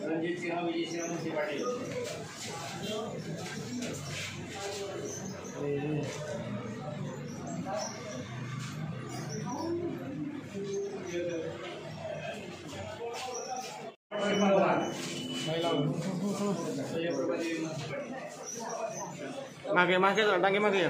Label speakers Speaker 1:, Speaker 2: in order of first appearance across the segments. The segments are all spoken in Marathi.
Speaker 1: रणजित सिंह विजय सिंह मुंशी पाटील
Speaker 2: मागे मागे टांगे मागे या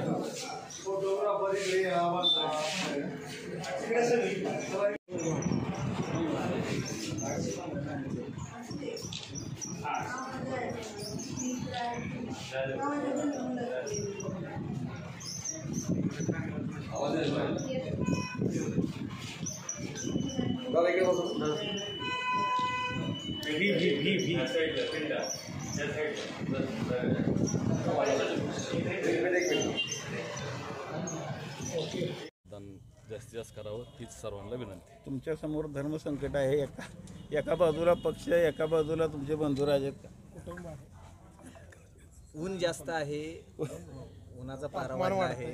Speaker 3: जास्तीत जास्त करावं हीच सर्वांना विनंती।
Speaker 4: तुमच्या समोर धर्मसंकट आहे, एका बाजूला पक्ष, एका बाजूला तुमचे बंधुराज आहेत का?
Speaker 5: ऊन जास्त आहे, उन्हाचा पारा वाढला आहे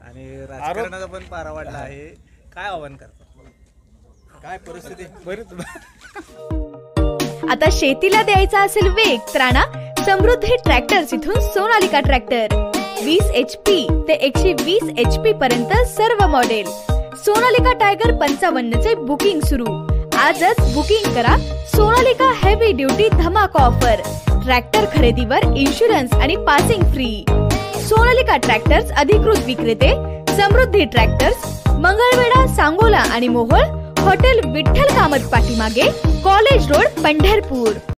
Speaker 5: आणि राजकारणाचा पण पारा वाढला आहे। काय आव्हान करतात, काय परिस्थिती बरीच
Speaker 6: आता शेतीला द्यायचा असेल वेग तर आणा समृद्धी ट्रॅक्टर्स इथून सोनालिका ट्रॅक्टर 20 HP ते 120 HP पर्यंत सर्व मॉडेल। सोनालिका टायगर 55 चे बुकिंग सुरू। आजच बुकिंग करा सोनालिका हेवी ड्युटी धमाका ऑफर। ट्रॅक्टर खरेदीवर इन्शुरन्स आणि पासिंग फ्री। सोनालिका ट्रॅक्टर्स अधिकृत विक्रेते समृद्धी ट्रॅक्टर्स, मंगळवेढा, सांगोला आणि मोहोळ, हॉटेल विठ्ठल कामत पाठीमागे, कॉलेज रोड, पंढरपूर।